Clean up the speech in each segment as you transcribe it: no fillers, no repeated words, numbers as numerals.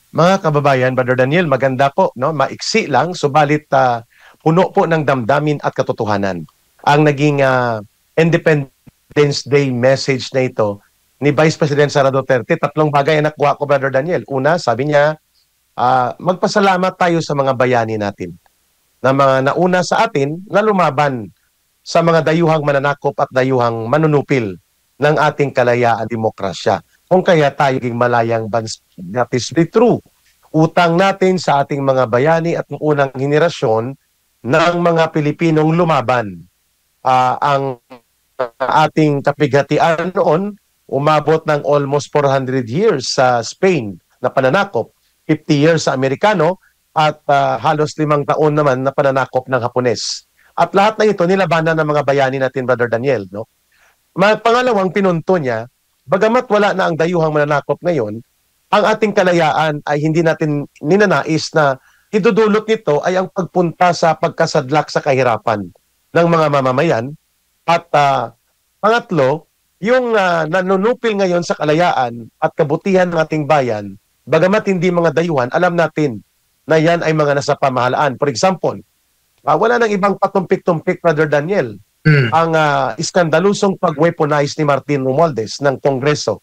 Mga kababayan, Brother Daniel, maganda po, no? Maiksi lang, subalit puno po ng damdamin at katotohanan. Ang naging Independence Day message na ito ni Vice President Sara Duterte, tatlong bagay ang nakuha ko, Brother Daniel. Una, sabi niya, magpasalamat tayo sa mga bayani natin na mga nauna sa atin na lumaban sa mga dayuhang mananakop at dayuhang manunupil ng ating kalayaan demokrasya. Kung kaya tayo ging malayang bansa. That is the true. Utang natin sa ating mga bayani at ng unang henerasyon ng mga Pilipinong lumaban. Ang ating kapighatian noon, umabot ng almost 400 years sa Spain na pananakop, 50 years sa Amerikano, at halos 5 taon naman na pananakop ng Hapones. At lahat na ito nilabanan ng mga bayani natin, Brother Daniel. No? Pangalawang pinunto niya, bagamat wala na ang dayuhang mananakop ngayon, ang ating kalayaan ay hindi natin ninanais na idudulot nito ay ang pagpunta sa pagkasadlak sa kahirapan ng mga mamamayan. At pangatlo, yung nanunupil ngayon sa kalayaan at kabutihan ng ating bayan, bagamat hindi mga dayuhan, alam natin na yan ay mga nasa pamahalaan. For example, wala nang ibang patumpik-tumpik, Brother Daniel, ang iskandalusong pag-weaponize ni Martin Romualdez ng Kongreso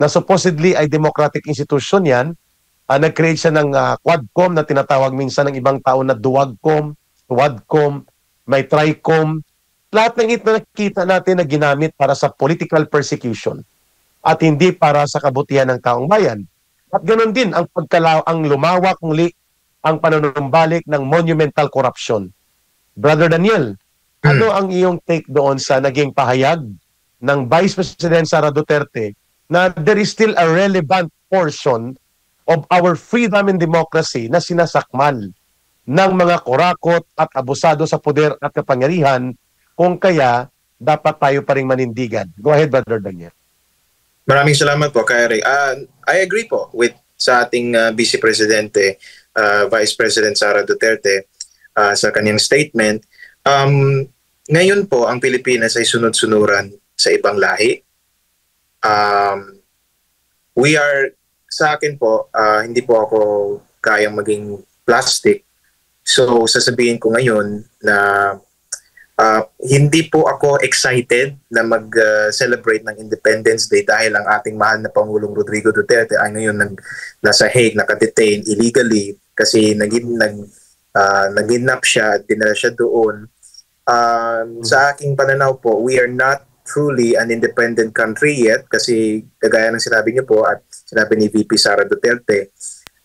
na supposedly ay democratic institution yan. Nag-create siya ng Quadcom na tinatawag minsan ng ibang tao na Duwagcom, Wadcom, may Tricom. Lahat ng ito nakikita natin na ginamit para sa political persecution at hindi para sa kabutihan ng taong bayan. At ganoon din ang ang lumawak muli ang panunumbalik ng monumental corruption. Brother Daniel, ano ang iyong take doon sa naging pahayag ng Vice President Sara Duterte na there is still a relevant portion of our freedom and democracy na sinasakmal ng mga kurakot at abusado sa poder at kapangyarihan, kung kaya dapat tayo pa rin manindigan? Go ahead, Brother Daniel. Maraming salamat po, Kay Ray. I agree po with sa ating Vice Presidente, Vice President Sara Duterte sa kanyang statement. Ngayon po, ang Pilipinas ay sunod-sunuran sa ibang lahi. Sa akin po, hindi po ako kayang maging plastic. So, sasabihin ko ngayon na hindi po ako excited na mag-celebrate ng Independence Day dahil ang ating mahal na Pangulong Rodrigo Duterte ay ngayon nasa Hague, nakadetain illegally kasi naginap siya at dinala siya doon. Sa aking pananaw po, we are not truly an independent country yet kasi kagaya ng sinabi niyo po at sinabi ni VP Sara Duterte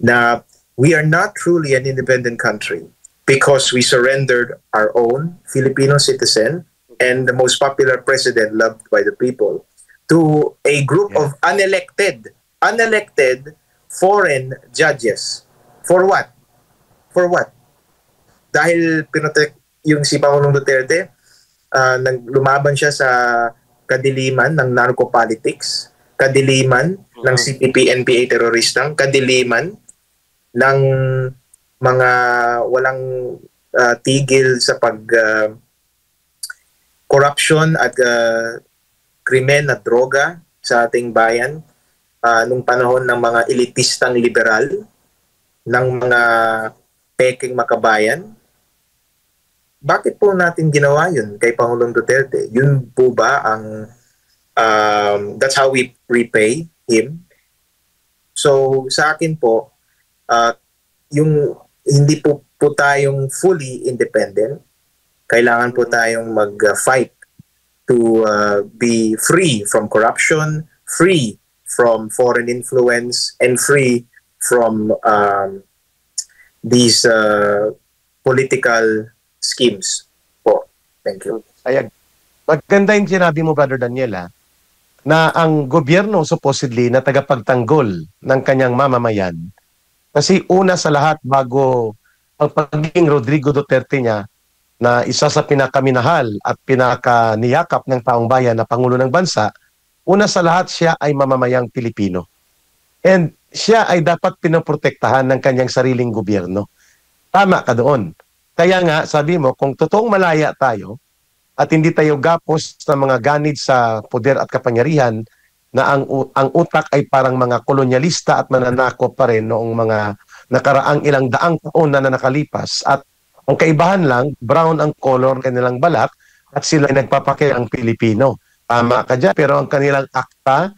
na we are not truly an independent country because we surrendered our own Filipino citizen and the most popular president loved by the people to a group of unelected foreign judges. For what? For what? Dahil pinotek yung si Pangulong Duterte, lumaban siya sa kadiliman ng narco-politics, kadiliman ng CPP-NPA teroristang, kadiliman ng mga walang tigil sa corruption at krimen at droga sa ating bayan nung panahon ng mga elitistang liberal, ng mga peking makabayan. Bakit po natin ginawa yun kay Pangulong Duterte? Yun po ba ang that's how we repay him? So sa akin po, yung hindi po tayong fully independent. Kailangan po tayong mag-fight to be free from corruption, free from foreign influence, and free from these political schemes po. Thank you. Maganda yung sinabi mo, Brother Daniel, na ang gobyerno supposedly na tagapagtanggol ng kanyang mamamayan. Kasi una sa lahat, bago ang pagiging Rodrigo Duterte niya na isa sa pinakaminahal at pinakaniyakap ng taong bayan na Pangulo ng Bansa, una sa lahat siya ay mamamayang Pilipino. And siya ay dapat pinoprotektahan ng kanyang sariling gobyerno. Tama ka doon. Kaya nga, sabi mo, kung totoong malaya tayo at hindi tayo gapos ng mga ganid sa poder at kapangyarihan, na ang utak ay parang mga kolonyalista at mananakop pa rin noong mga nakaraang ilang daang taon na nakalipas. At ang kaibahan lang, brown ang color ng kanilang balat at sila ay nagpapake ang Pilipino. Tama ka dyan, pero ang kanilang akta,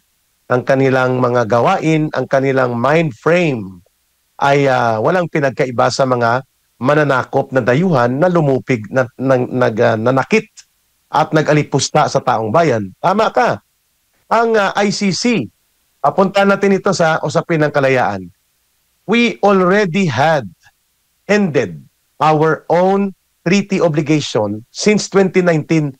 ang kanilang mga gawain, ang kanilang mind frame ay walang pinagkaiba sa mga mananakop na dayuhan na lumupig, nanakit at nag-alipusta sa taong bayan. Tama ka. Ang ICC, papunta natin ito sa usapin ng kalayaan. We already had ended our own treaty obligation since 2019,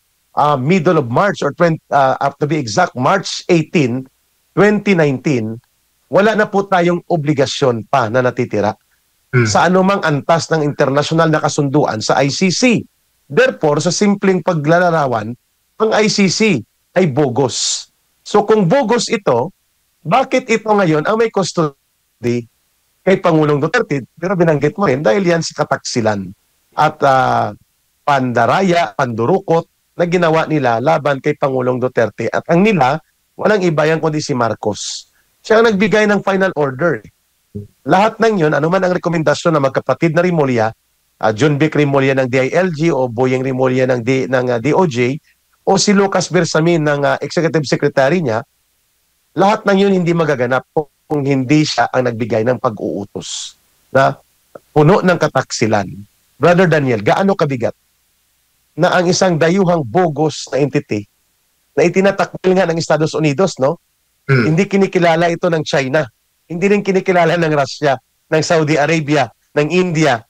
middle of March or to be exact, March 18, 2019, wala na po tayong obligasyon pa na natitira sa anumang antas ng internasyonal na kasunduan sa ICC. Therefore, sa simpleng paglalarawan, ang ICC ay bogus. So kung bogus ito, bakit ito ngayon ang may custody kay Pangulong Duterte? Pero binanggit mo rin dahil yan si kataksilan at pandaraya, pandurukot na ginawa nila laban kay Pangulong Duterte. At ang nila, walang iba yan kundi si Marcos. Siya ang nagbigay ng final order. Lahat ng yun, anuman ang rekomendasyon ng magkapatid na Rimulya, John Vic Rimulya ng DILG o Boyeng Rimulya ng DOJ, o si Lucas Bersamin ng executive secretary niya, lahat ng yun hindi magaganap kung hindi siya ang nagbigay ng pag-uutos na puno ng kataksilan. Brother Daniel, gaano kabigat na ang isang dayuhang bogus na entity na itinatakbil nga ng Estados Unidos, no? Hindi kinikilala ito ng China. Hindi rin kinikilala ng Russia, ng Saudi Arabia, ng India.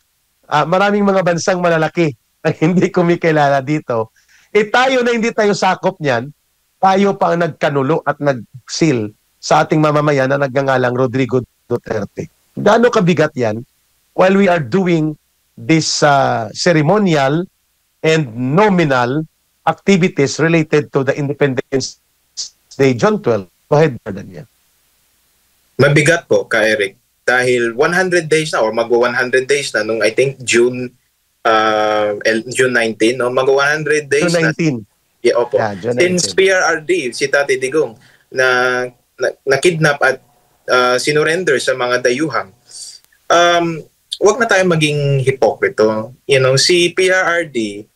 Maraming mga bansang malalaki na hindi kumikilala dito. Tayo na hindi tayo sakop niyan, tayo pa ang nagkanulo at nagsil sa ating mamamayan na nagngangalang Rodrigo Duterte. Gaano kabigat yan while we are doing this ceremonial and nominal activities related to the Independence Day, June 12. Go ahead, Daniel. Mabigat po, Ka Eric. Dahil 100 days na or mag-100 days na nung I think June 19, no? Mag-100 days June 19. Yeah, opo. Yeah, June 19. Since PRRD, si Tati Digong, na kidnap at sinurrender sa mga dayuhang. Wag na tayong maging hipokrito. You know, si PRRD,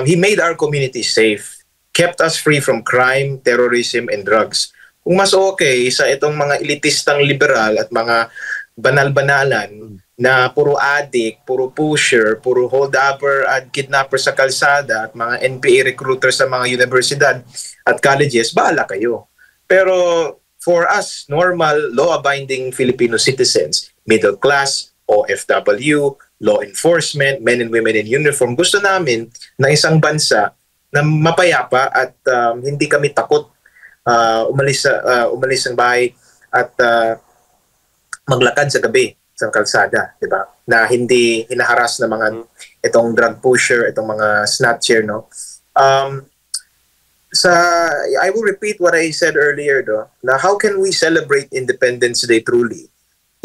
he made our community safe, kept us free from crime, terrorism, and drugs. Kung mas okay sa itong mga elitistang liberal at mga banal-banalan na puro addict, puro pusher, puro hold-upper at kidnapper sa kalsada at mga NPA recruiters sa mga universidad at colleges, bahala kayo. Pero for us, normal, law-abiding Filipino citizens, middle class, OFW, law enforcement, men and women in uniform, gusto namin na isang bansa na mapayapa at hindi kami takot umalis ng bahay at maglakad sa gabi sa kalsada, di ba? Na hindi hinaharas ng mga itong drug pusher, itong mga snatcher, no? I will repeat what I said earlier, do. Na how can we celebrate Independence Day truly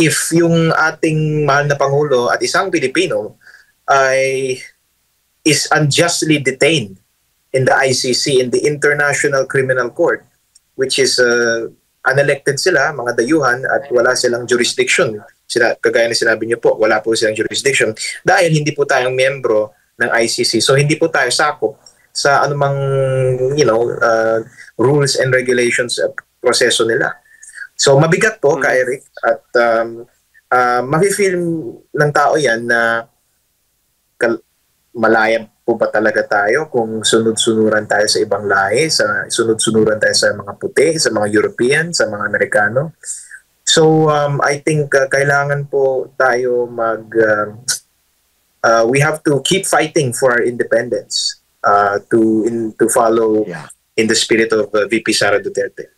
if yung ating mahal na Pangulo at isang Pilipino is unjustly detained in the ICC, in the International Criminal Court, which is unelected sila, mga dayuhan, at wala silang jurisdiction. Kagaya na sinabi niyo po, wala po silang jurisdiction dahil hindi po tayong miyembro ng ICC. So hindi po tayo sakop sa anumang rules and regulations proseso nila. So mabigat po, Ka Eric, at mafe-feel ng tao yan na malaya po ba talaga tayo kung sunod-sunuran tayo sa ibang lahi, sunod-sunuran tayo sa mga puti, sa mga European, sa mga Amerikano. So I think kailangan po tayo we have to keep fighting for our independence to follow in the spirit of VP Sara Duterte.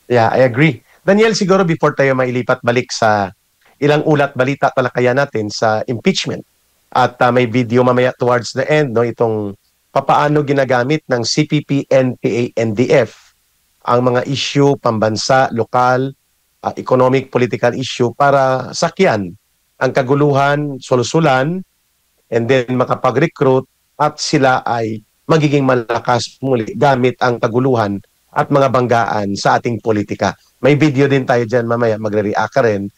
Yeah, I agree. Daniel, siguro before tayo mailipat balik sa ilang ulat balita talakayan natin sa impeachment, at may video mamaya towards the end, no, itong papaano ginagamit ng CPP, NPA, NDF ang mga issue pambansa, lokal, economic, political issue para sakyan ang kaguluhan, solusulan, and then makapag-recruit at sila ay magiging malakas muli gamit ang kaguluhan at mga banggaan sa ating politika. May video din tayo dyan mamaya, magre-react ka rin